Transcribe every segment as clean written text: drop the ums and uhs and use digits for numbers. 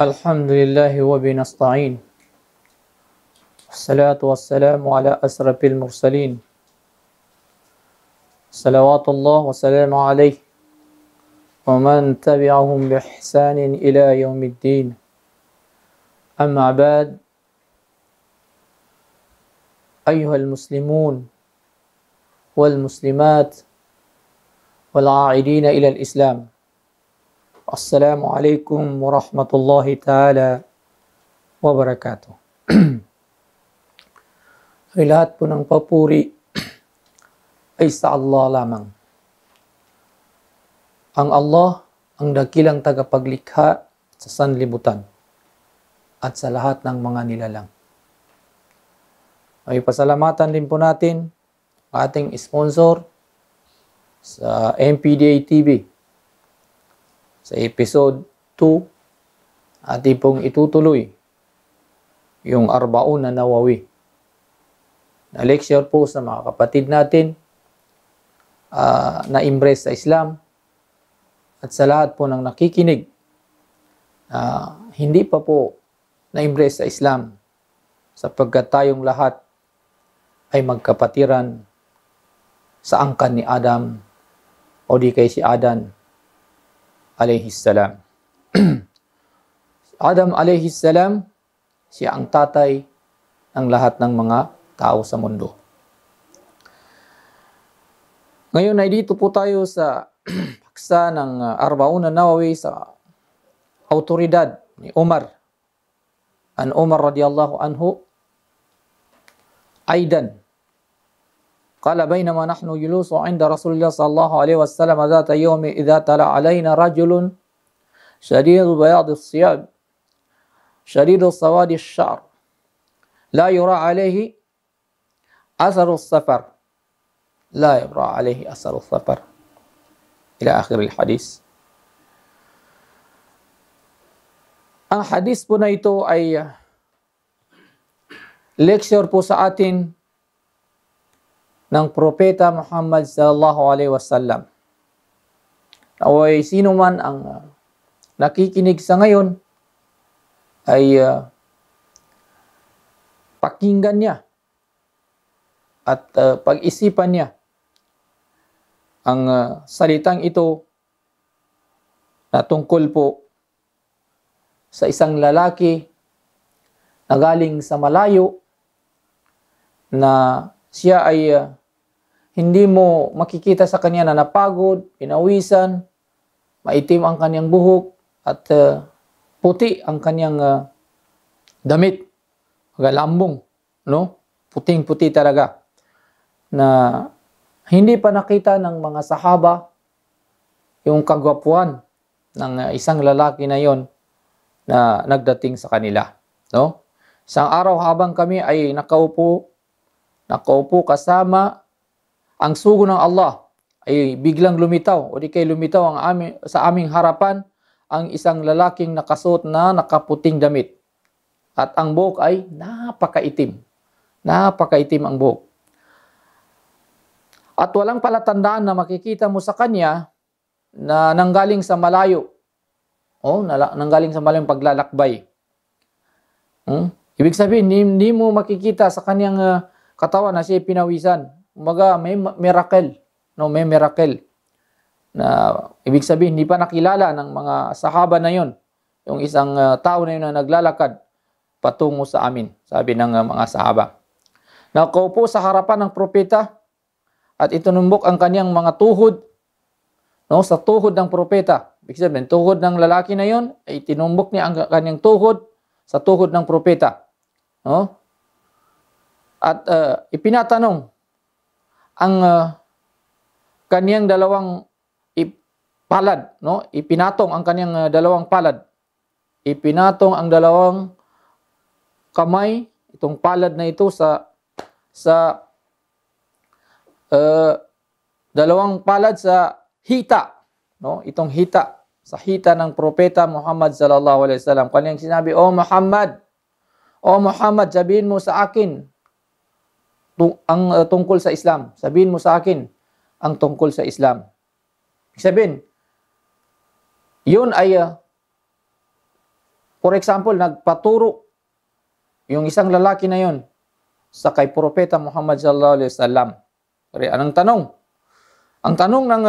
الحمد لله وبنستعين الصلاة والسلام على أشرف المرسلين صلوات الله وسلام عليه ومن تبعهم بإحسان إلى يوم الدين أما بعد أيها المسلمون والمسلمات والعائدين إلى الإسلام Assalamualaikum warahmatullahi ta'ala wabarakatuh. Ay lahat po ng papuri ay sa Allah lamang. Ang Allah ang dakilang tagapaglikha sa sanlibutan at sa lahat ng mga nilalang. Ay pasalamatan din po natin ating sponsor sa MPDA TV. Sa episode 2, ating pong itutuloy yung Arbaun na Nawawi. Na lecture po sa mga kapatid natin na embrace sa Islam at sa lahat po ng nakikinig hindi pa po na embrace sa Islam sapagkat tayong lahat ay magkapatiran sa angkan ni Adam o di kay si Adan alayhissalam. Adam alayhissalam, siya ang tatay ng lahat ng mga tao sa mundo. Ngayon ay dito po tayo sa paksa ng Arbaun Nawawi sa autoridad ni Umar. An Umar radiyallahu anhu, Aidan. قال بينما نحن جلوس عند رسول الله صلى الله عليه وسلم ذات يوم إذا تلا علينا رجل شديد بياض الثياب شديد سواد الشعر لا يرى عليه أثر السفر لا يرى عليه أثر السفر إلى آخر الحديث. Ang hadis po na ito ay lecture po sa atin ng Propeta Muhammad sallallahu alaihi wasallam. Naway sino man ang nakikinig sa ngayon ay pakinggan niya at pag-isipan niya ang salitang ito na tungkol po sa isang lalaki na galing sa malayo na siya ay hindi mo makikita sa kanya na napagod, pinawisan, maitim ang kanyang buhok, at puti ang kanyang damit. Lambong, no? Puting-puti talaga. Na hindi pa nakita ng mga sahaba yung kagwapuan ng isang lalaki na yon na nagdating sa kanila. No? Isang araw habang kami ay nakaupo kasama ang sugo ng Allah, ay biglang lumitaw o di kay lumitaw sa aming harapan ang isang lalaking nakasuot na nakaputing damit. At ang buhok ay napakaitim. Napakaitim ang buhok. At walang palatandaan na makikita mo sa kanya na nanggaling sa malayo. Nanggaling sa malayong paglalakbay. Ibig sabihin, hindi mo makikita sa kanyang katawan na siya pinawisan. Umaga, may miracle. May miracle. Na ibig sabihin, hindi pa nakilala ng mga sahaba na yon. Yung isang tao na yun na naglalakad patungo sa amin. Sabi ng mga sahaba. Nakaupo sa harapan ng propeta at itinumbok ang kanyang mga tuhod sa tuhod ng propeta. Ibig sabihin, tuhod ng lalaki na yon ay tinumbok niya ang kanyang tuhod sa tuhod ng propeta. At ipinatanong ang kaniyang dalawang palad, ipinatong ang kaniyang dalawang palad. Ipinatong ang dalawang kamay, itong palad na ito sa dalawang palad sa hita, itong hita, sa hita ng propeta Muhammad sallallahu alaihi wasallam. Kaniyang sinabi, O Muhammad, sabihin mo sa akin ang tungkol sa Islam. Sabihin mo sa akin ang tungkol sa Islam. Sabihin, yun ay For example, nagpaturo yung isang lalaki na yon sa kay Propeta Muhammad sallallahu alaihi wasallam. Anong tanong? Ang tanong ng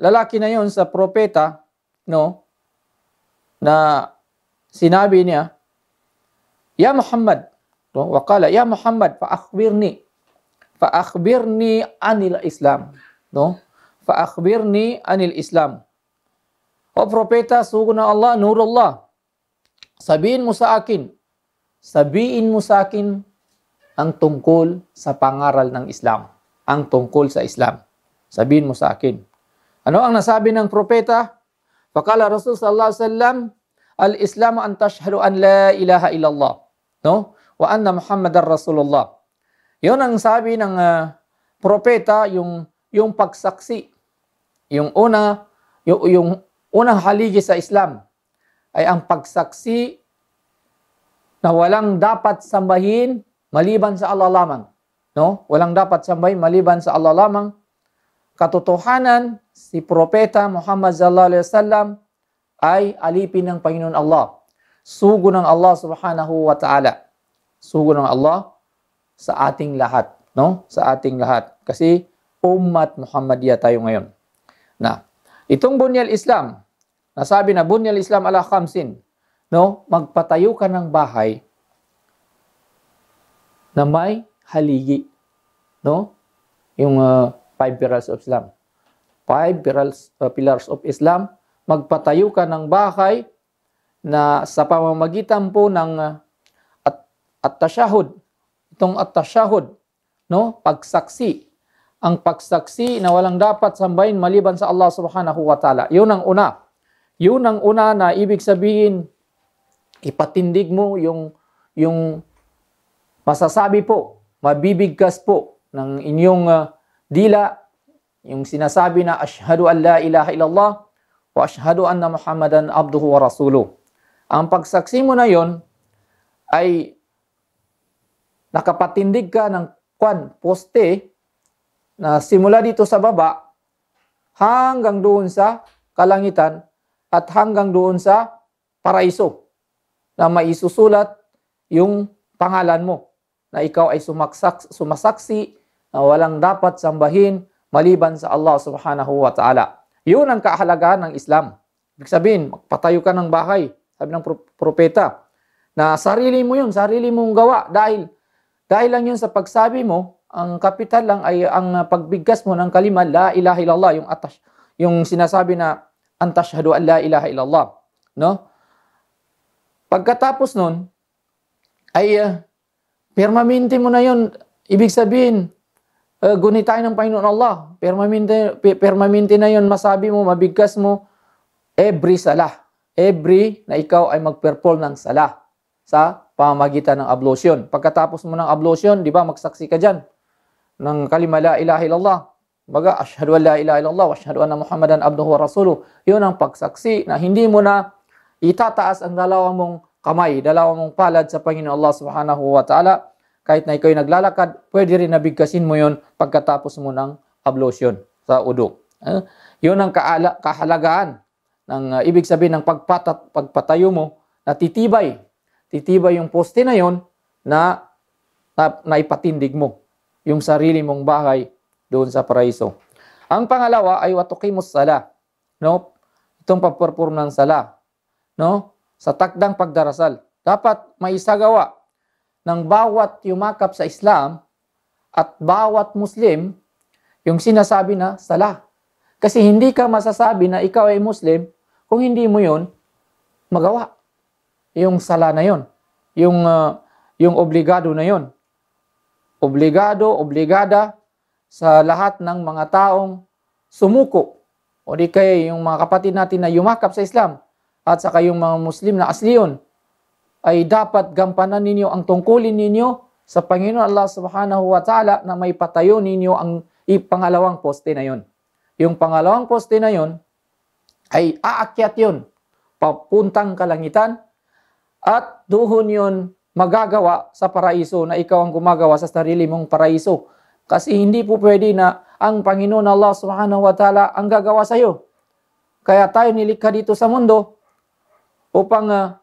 lalaki na yon sa propeta, no, na sinabi niya, "Ya Muhammad," no, waqala, "Ya Muhammad, fa akhbirni anil Islam." No? Fa akhbirni anil Islam. O propeta, sugo ng Allah, nurullah, sabihin mo sa akin ang tungkol sa pangaral ng Islam. Ang tungkol sa Islam. Sabihin mo sa akin. Ano ang nasabi ng propeta? Faqala Rasul sallallahu alaihi wasallam, "Al-Islam an tashhadu an la ilaha illallah, no? Wa anna Muhammadar Rasulullah." 'Yon ang sabi ng propeta, yung pagsaksi. Yung unang haligi sa Islam ay ang pagsaksi na walang dapat sambahin maliban sa Allah lamang. No? Walang dapat sambahin maliban sa Allah lamang. Katotohanan, si Propeta Muhammad sallallahu alaihi wasallam ay alipin ng Panginoon Allah. Sugo ng Allah subhanahu wa ta'ala. Sugo ng Allah sa ating lahat. No? Sa ating lahat. Kasi Ummat Muhammadiyah tayo ngayon. Na, itong bunyal Islam, nasabi na bunyal Islam ala khamsin, no? Magpatayo ka ng bahay na may haligi, no? Yung 5 pillars of Islam. 5 pillars of Islam, magpatayo ka ng bahay na sa pamamagitan po ng at-tashahud. Itong at-tashahud, no? Pagsaksi. Ang pagsaksi na walang dapat sambahin maliban sa Allah subhanahu wa ta'ala. Yun ang una. Yun ang una na ibig sabihin, ipatindig mo yung masasabi po, mabibigkas po ng inyong dila, yung sinasabi na ashhadu an la ilaha illallah wa ashhadu anna Muhammadan abduhu wa rasuluh. Ang pagsaksi mo na yon ay nakapatindig ka ng poste na simula dito sa baba hanggang doon sa kalangitan at hanggang doon sa paraiso na maisusulat yung pangalan mo na ikaw ay sumasaksi na walang dapat sambahin maliban sa Allah subhanahu wa ta'ala. Yun ang kahalagahan ng Islam. Ibig sabihin, magpatayo ka ng bahay, sabi ng propeta, na sarili mo yun, sarili mong gawa dahil lang yun sa pagsabi mo. Ang kapital lang ay ang pagbigkas mo ng kalima la ilaha illallah, yung sinasabi na antashhadu an la ilaha illallah, no? Pagkatapos nun ay permanente mo na yon. Ibig sabihin gunitain ng Panginoon Allah. Permanente na yon, masabi mo, mabigkas mo every salah. Every na ikaw ay mag-perform ng salah sa pamamagitan ng ablution. Pagkatapos mo ng ablution, di ba, magsaksi ka dyan ng kalima la ilaha illallah. Baga, ashhadu an la ilaha illallah wa ashhadu anna Muhammadan abduhu wa rasuluh. Yun ang pagsaksi na hindi mo na itataas ang dalawang mong kamay, dalawang mong palad sa Panginoon Allah subhanahu wa ta'ala. Kahit na ikaw naglalakad, pwede rin nabigkasin mo yun pagkatapos mo ng ablution sa udu. Yun ang kahalagaan ng ibig sabihin ng pagpatayo mo na titibay. Titibay yung poste na yun na ipatindig mo yung sarili mong bahay doon sa paraiso. Ang pangalawa ay watuqimus sala, no? Itong pagperform ng sala, no? Sa takdang pagdarasal. Dapat maisagawa ng bawat yumakap sa Islam at bawat Muslim yung sinasabi na sala. Kasi hindi ka masasabi na ikaw ay Muslim kung hindi mo yun magawa. Yung sala na yun. Yung obligado na yun. Obligada sa lahat ng mga taong sumuko. O di kaya yung mga kapatid natin na yumakap sa Islam at saka yung mga Muslim na asliyon ay dapat gampanan ninyo ang tungkulin ninyo sa Panginoon Allah subhanahu wa ta'ala na may patayo ninyo ang pangalawang poste na yun. Yung pangalawang poste na yun ay aakyat yun papuntang kalangitan at doon yun magagawa sa paraiso na ikaw ang gumagawa sa sarili mong paraiso. Kasi hindi po pwede na ang Panginoon Allah subhanahu wa ta'ala ang gagawa sa iyo. Kaya tayo nilikha dito sa mundo upang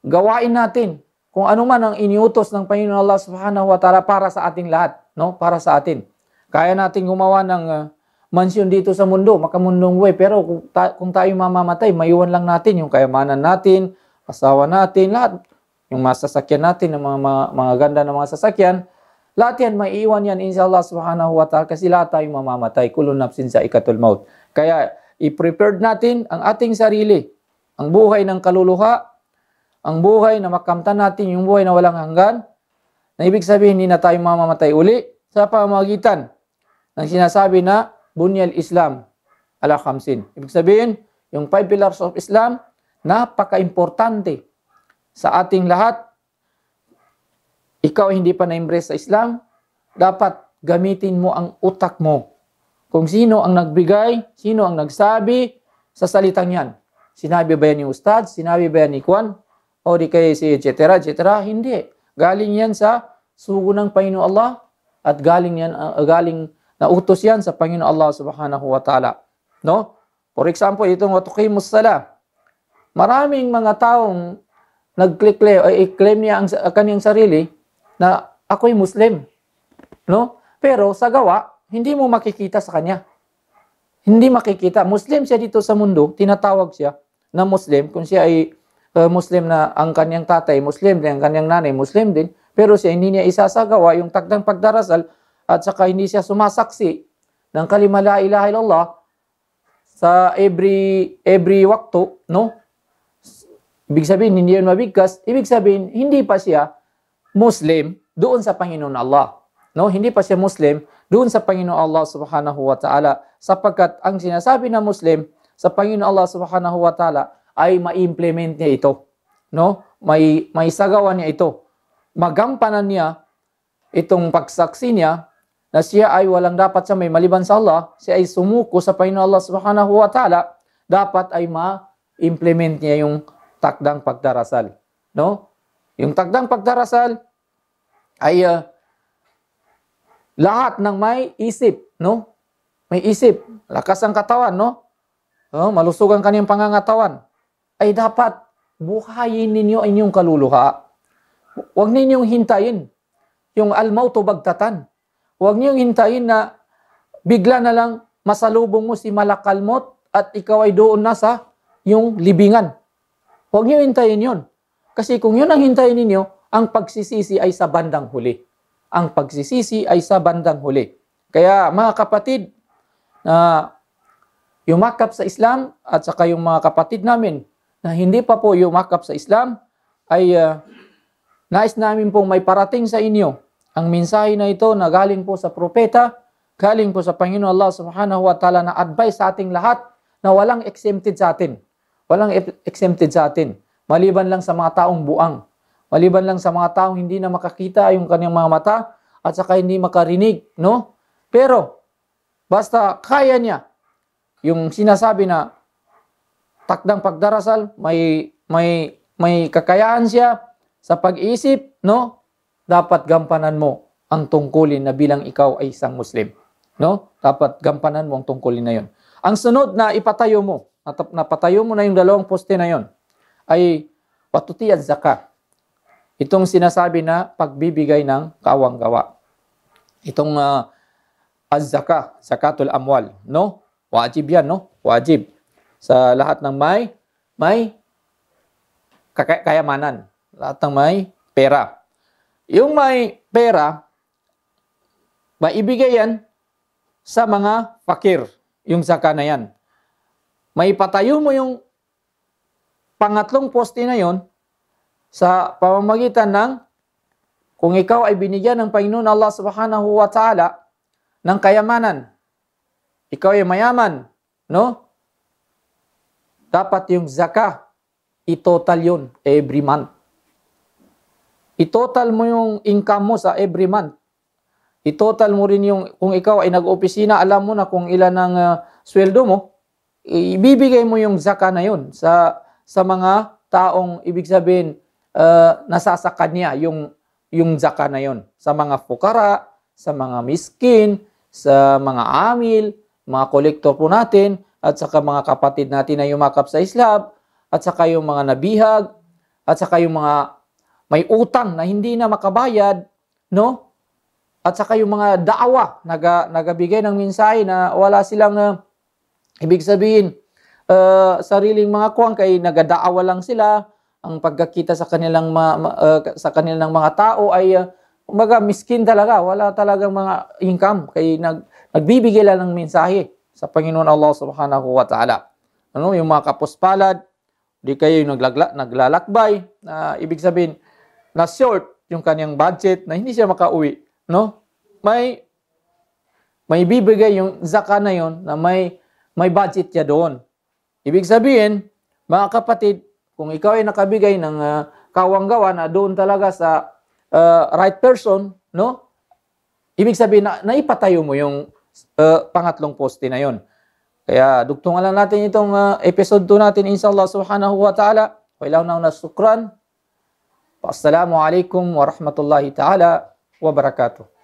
gawain natin kung ano man ang iniutos ng Panginoon Allah Subhanahu wa Ta'ala para sa ating lahat, no? Para sa atin. Kaya natin gumawa ng mansyon dito sa mundo, makamundong way, pero kung tayo mamamatay, maiwan lang natin yung kayamanan natin, asawa natin, lahat, yung mga sasakyan natin, yung mga ganda ng mga sasakyan, lahat yan, maiiwan yan, inshallah Subhanahu wa Ta'ala, kasi lahat tayo mamamatay, kulun nafsin sa ikatul maut. Kaya, i-prepared natin ang ating sarili, ang buhay ng kaluluha, ang buhay na makamtan natin, yung buhay na walang hanggan, na ibig sabihin, hindi na tayo mamamatay uli sa pamamagitan ng sinasabi na Bunyal Islam ala khamsin. Ibig sabihin, yung 5 pillars of Islam, napaka-importante sa ating lahat. Ikaw hindi pa na-impress sa Islam, dapat gamitin mo ang utak mo. Kung sino ang nagbigay, sino ang nagsabi sa salitang yan. Sinabi ba yan ni Ustad? Sinabi ba yan ni Kwan? O di kay si etc. Hindi. Galing yan sa sugo ng Panginoon Allah at galing nautos yan sa Panginoon Allah Subhanahu wa Ta'ala. No? For example, itong watuqimus salah. Maraming mga taong i-claim niya ang kanyang sarili na ako'y Muslim. No? Pero sa gawa, hindi mo makikita sa kanya. Hindi makikita. Muslim siya dito sa mundo, tinatawag siya na Muslim. Kung siya ay Muslim na ang kanyang tatay, Muslim din, ang kanyang nanay, Muslim din, pero siya hindi niya isasagawa yung takdang pagdarasal at saka hindi siya sumasaksi ng kalima la ilaha illallah sa every waktu, no? Ibig sabihin, hindi yun mabigkas. Ibig sabihin, hindi pa siya Muslim doon sa Panginoon Allah. No? Hindi pa siya Muslim doon sa Panginoon Allah Subhanahu wa Ta'ala. Sapagkat ang sinasabi na Muslim sa Panginoon Allah Subhanahu wa Ta'ala ay ma-implement niya ito. No? May sagawa niya ito. Magampanan niya itong pagsaksi niya na siya ay walang dapat sa may maliban sa Allah, siya ay sumuko sa Panginoon Allah Subhanahu wa Ta'ala, dapat ay ma-implement niya yung takdang pagdarasal. No? Yung takdang pagdarasal ay lahat ng may isip, no? May isip, lakas ang katawan, no? Malusog ang kanyang pangangatawan. Ay dapat buhayin ninyo inyong kaluluha. Huwag ninyong hintayin yung al-mautu bagtatan. Huwag ninyong hintayin na bigla na lang masalubong mo si malakal maut at ikaw ay doon na sa yung libingan. Huwag niyo hintayin yun. Kasi kung yun ang hintayin ninyo, ang pagsisisi ay sa bandang huli. Ang pagsisisi ay sa bandang huli. Kaya mga kapatid, yumakap sa Islam at saka yung mga kapatid namin na hindi pa po yumakap sa Islam, ay nais namin pong may parating sa inyo ang mensahe na ito na galing po sa propeta, galing po sa Panginoon Allah Subhanahu wa Ta'ala na advice sa ating lahat na walang exempted sa atin. Walang exempted sa atin. Maliban lang sa mga taong buang. Maliban lang sa mga taong hindi na makakita yung kanyang mga mata at saka hindi makarinig, no? Pero, basta kaya niya yung sinasabi na takdang pagdarasal, may kakayahan siya sa pag-iisip, no? Dapat gampanan mo ang tungkulin na bilang ikaw ay isang Muslim. No? Dapat gampanan mo ang tungkulin na yon. Ang sunod na ipatayo mo, napatayo mo na yung dalawang poste na yon, ay patuti at zakah. Itong sinasabi na pagbibigay ng kawang-gawa. Itong az-zakah, zakatul amwal, no? Wajib yan, no? Wajib. Sa lahat ng may kayamanan. Lahat ng may pera. Yung may pera, maibigay yan sa mga fakir, yung zakah na yan. May patayo mo yung pangatlong poste na yon sa pamamagitan ng kung ikaw ay binigyan ng Panginoon Allah Subhanahu wa Ta'ala ng kayamanan, ikaw ay mayaman, no? Dapat yung zakah, i-total yun every month. I-total mo yung income mo sa every month. I-total mo rin yung, kung ikaw ay nag-opisina, alam mo na kung ilan ang sweldo mo, ibibigay mo yung zakah na yun sa mga taong, ibig sabihin, nasasakad niya yung zakah na yun. Sa mga fukara, sa mga miskin, sa mga amil, mga kolektor po natin, at saka mga kapatid natin na yumakap sa Islam, at saka yung mga nabihag, at saka yung mga may utang na hindi na makabayad, no? At saka yung mga daawa, nagabigay ng mensahe na wala silang, ibig sabihin, sariling mga kuwang kay nagadaawa lang sila. Ang pagkakita sa kanilang sa kanilang mga tao ay umaga miskin talaga, wala talagang mga income kay nagbibigay lang ng mensahe sa Panginoon Allah Subhanahu wa Ta'ala. Ano, yung mga kapuspalad, di kayo yung naglalakbay, na ibig sabihin na short yung kanyang budget na hindi siya makauwi, no? May bibigay yung zakah na yon na may budget niya doon. Ibig sabihin, mga kapatid, kung ikaw ay nakabigay ng kawanggawa na doon talaga sa right person, no? Ibig sabihin na naipatayo mo yung pangatlong poste na yon. Kaya dugtungan lang natin itong episode 2 natin inshallah subhanahu wa ta'ala. Wa ilaw na sukran. Assalamu alaikum warahmatullahi ta'ala wabarakatuh.